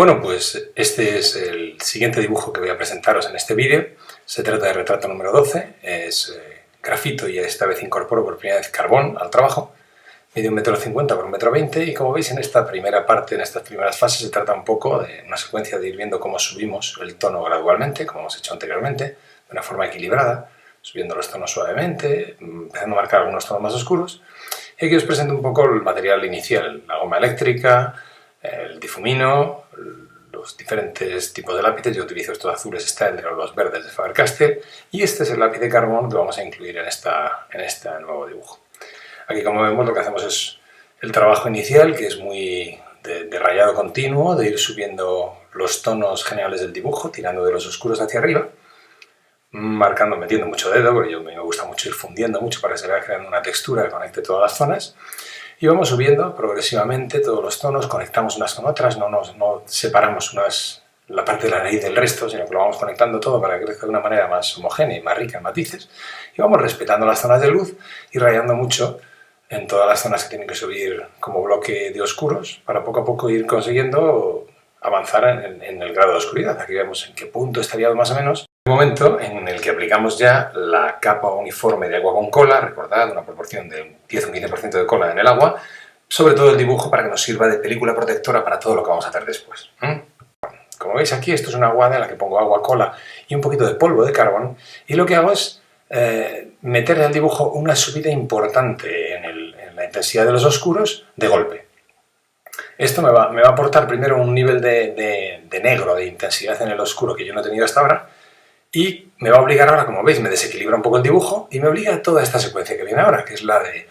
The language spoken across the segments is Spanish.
Bueno, pues este es el siguiente dibujo que voy a presentaros en este vídeo. Se trata de retrato número 12, es grafito y esta vez incorporo por primera vez carbón al trabajo. Mide 1,50 m por 1,20 m y como veis en esta primera parte, en estas primeras fases, se trata un poco de una secuencia de ir viendo cómo subimos el tono gradualmente, como hemos hecho anteriormente, de una forma equilibrada, subiendo los tonos suavemente, empezando a marcar algunos tonos más oscuros. Y aquí os presento un poco el material inicial, la goma eléctrica, el difumino, los diferentes tipos de lápices. Yo utilizo estos azules Staedtler o los verdes de Faber-Castell y este es el lápiz de carbón que vamos a incluir en este nuevo dibujo. Aquí, como vemos, lo que hacemos es el trabajo inicial, que es muy de rayado continuo, de ir subiendo los tonos generales del dibujo, tirando de los oscuros hacia arriba, marcando, metiendo mucho dedo, porque a mí me gusta mucho ir fundiendo mucho para que se vaya creando una textura que conecte todas las zonas. Y vamos subiendo progresivamente todos los tonos, conectamos unas con otras, no separamos la parte de la nariz del resto, sino que lo vamos conectando todo para que crezca de una manera más homogénea y más rica en matices. Y vamos respetando las zonas de luz y rayando mucho en todas las zonas que tienen que subir como bloque de oscuros, para poco a poco ir consiguiendo avanzar en el grado de oscuridad. Aquí vemos en qué punto estaría más o menos el momento en el que aplicamos ya la capa uniforme de agua con cola, recordad, una proporción de un 10 o un 15% de cola en el agua, sobre todo el dibujo para que nos sirva de película protectora para todo lo que vamos a hacer después. Como veis aquí, esto es una aguada en la que pongo agua, cola y un poquito de polvo de carbón, y lo que hago es meterle al dibujo una subida importante en la intensidad de los oscuros de golpe. Esto me va a aportar primero un nivel de negro, de intensidad en el oscuro que yo no he tenido hasta ahora, y me va a obligar ahora, como veis, me desequilibra un poco el dibujo y me obliga a toda esta secuencia que viene ahora, que es la de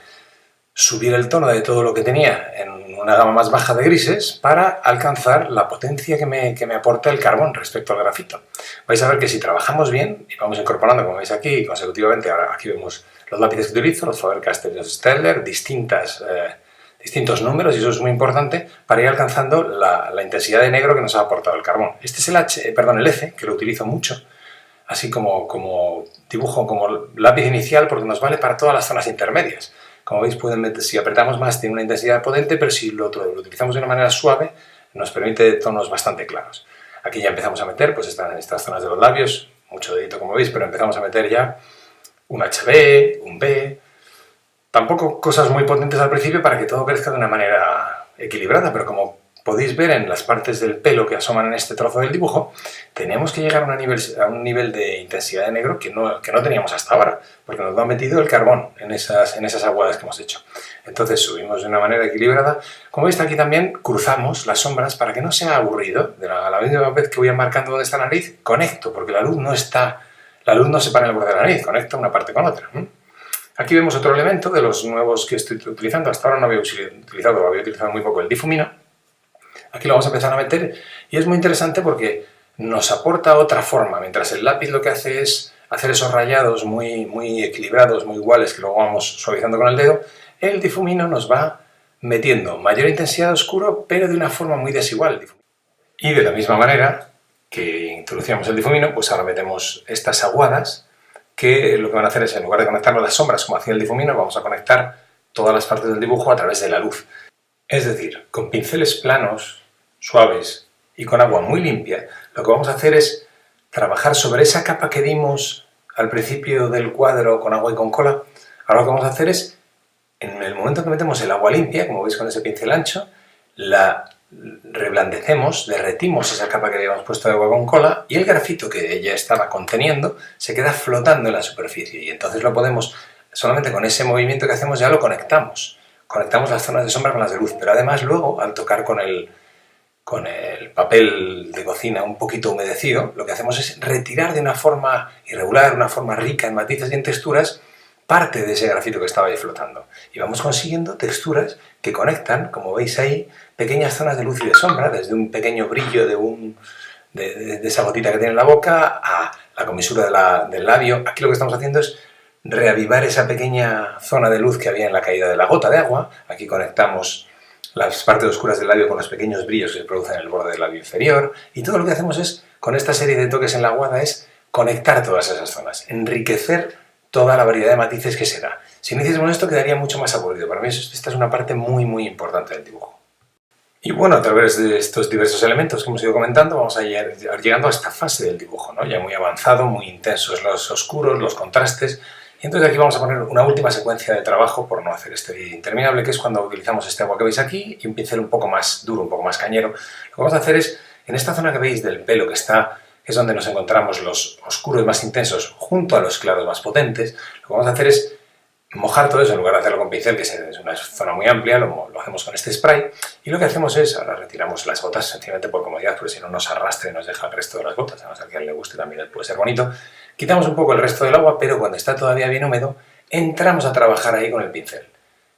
subir el tono de todo lo que tenía en una gama más baja de grises para alcanzar la potencia que me aporta el carbón respecto al grafito. Vais a ver que si trabajamos bien y vamos incorporando, como veis aquí, consecutivamente, ahora aquí vemos los lápices que utilizo, los Faber-Castell y los Staedtler, distintos números, y eso es muy importante para ir alcanzando la intensidad de negro que nos ha aportado el carbón. Este es el F, que lo utilizo mucho, así como dibujo, como lápiz inicial, porque nos vale para todas las zonas intermedias. Como veis, si apretamos más tiene una intensidad potente, pero si lo utilizamos de una manera suave, nos permite tonos bastante claros. Aquí ya empezamos a meter, pues están estas zonas de los labios, mucho dedito como veis, pero empezamos a meter ya un HB, un B, tampoco cosas muy potentes al principio para que todo crezca de una manera equilibrada, pero como podéis ver en las partes del pelo que asoman en este trozo del dibujo, tenemos que llegar a un nivel de intensidad de negro que no teníamos hasta ahora, porque nos lo ha metido el carbón en esas aguadas que hemos hecho. Entonces subimos de una manera equilibrada. Como veis aquí también cruzamos las sombras para que no sea aburrido. A la misma vez que voy marcando dónde está la nariz, conecto, porque la luz no se para en el borde de la nariz, conecta una parte con otra. Aquí vemos otro elemento de los nuevos que estoy utilizando. Hasta ahora no había utilizado muy poco el difumino. Aquí lo vamos a empezar a meter y es muy interesante porque nos aporta otra forma. Mientras el lápiz lo que hace es hacer esos rayados muy equilibrados, muy iguales, que luego vamos suavizando con el dedo, el difumino nos va metiendo mayor intensidad de oscuro, pero de una forma muy desigual. Y de la misma manera que introducíamos el difumino, pues ahora metemos estas aguadas, que lo que van a hacer es, en lugar de conectarlo a las sombras como hacía el difumino, vamos a conectar todas las partes del dibujo a través de la luz. Es decir, con pinceles planos, suaves y con agua muy limpia, lo que vamos a hacer es trabajar sobre esa capa que dimos al principio del cuadro con agua y con cola. Ahora lo que vamos a hacer es, en el momento que metemos el agua limpia, como veis con ese pincel ancho, la reblandecemos, derretimos esa capa que habíamos puesto de agua con cola y el grafito que ella estaba conteniendo se queda flotando en la superficie, y entonces lo podemos, solamente con ese movimiento que hacemos ya lo conectamos las zonas de sombra con las de luz, pero además luego al tocar con el papel de cocina un poquito humedecido, lo que hacemos es retirar de una forma irregular, una forma rica en matices y en texturas, parte de ese grafito que estaba ahí flotando. Y vamos consiguiendo texturas que conectan, como veis ahí, pequeñas zonas de luz y de sombra, desde un pequeño brillo de esa gotita que tiene en la boca a la comisura del labio. Aquí lo que estamos haciendo es reavivar esa pequeña zona de luz que había en la caída de la gota de agua. Aquí conectamos las partes oscuras del labio con los pequeños brillos que se producen en el borde del labio inferior, y todo lo que hacemos es, con esta serie de toques en la aguada, es conectar todas esas zonas, enriquecer toda la variedad de matices que se da. Si no hiciésemos esto quedaría mucho más aburrido. Para mí esta es una parte muy importante del dibujo. Y bueno, a través de estos diversos elementos que hemos ido comentando, vamos a ir llegando a esta fase del dibujo, ¿no? Ya muy avanzado, muy intensos los oscuros, los contrastes. Y entonces aquí vamos a poner una última secuencia de trabajo, por no hacer este vídeo interminable, que es cuando utilizamos este agua que veis aquí y un pincel un poco más duro, un poco más cañero. Lo que vamos a hacer es, en esta zona que veis del pelo, que es donde nos encontramos los oscuros más intensos junto a los claros más potentes, lo que vamos a hacer es mojar todo eso en lugar de hacerlo con pincel, que es una zona muy amplia, lo hacemos con este spray, y lo que hacemos es, ahora retiramos las gotas sencillamente por comodidad, porque si no nos arrastra y nos deja el resto de las gotas, además a quien le guste también puede ser bonito. Quitamos un poco el resto del agua, pero cuando está todavía bien húmedo, entramos a trabajar ahí con el pincel.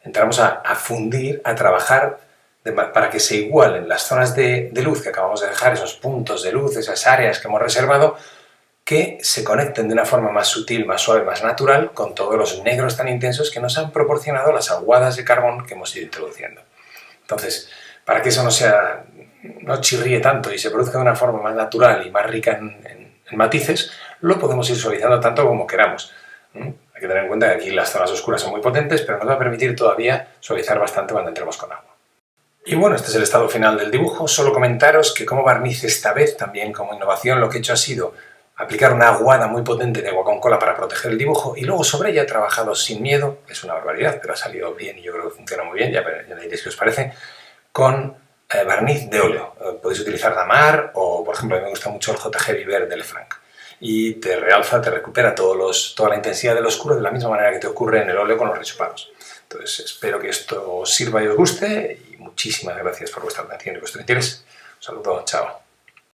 Entramos a fundir, a trabajar para que se igualen las zonas de luz que acabamos de dejar, esos puntos de luz, esas áreas que hemos reservado, que se conecten de una forma más sutil, más suave, más natural con todos los negros tan intensos que nos han proporcionado las aguadas de carbón que hemos ido introduciendo. Entonces, para que eso no chirríe tanto y se produzca de una forma más natural y más rica en matices, lo podemos ir suavizando tanto como queramos. Hay que tener en cuenta que aquí las zonas oscuras son muy potentes, pero nos va a permitir todavía suavizar bastante cuando entremos con agua. Y bueno, este es el estado final del dibujo. Solo comentaros que como barniz esta vez, también como innovación, lo que he hecho ha sido aplicar una aguada muy potente de agua con cola para proteger el dibujo y luego sobre ella he trabajado sin miedo, es una barbaridad, pero ha salido bien y yo creo que funciona muy bien, ya me diréis qué os parece, con barniz de óleo. Podéis utilizar Damar o, por ejemplo, a mí me gusta mucho el JG Viver de Lefranc y te realza, te recupera toda la intensidad del oscuro de la misma manera que te ocurre en el óleo con los rechupados. Entonces espero que esto os sirva y os guste y muchísimas gracias por vuestra atención y vuestro interés. Un saludo, chao.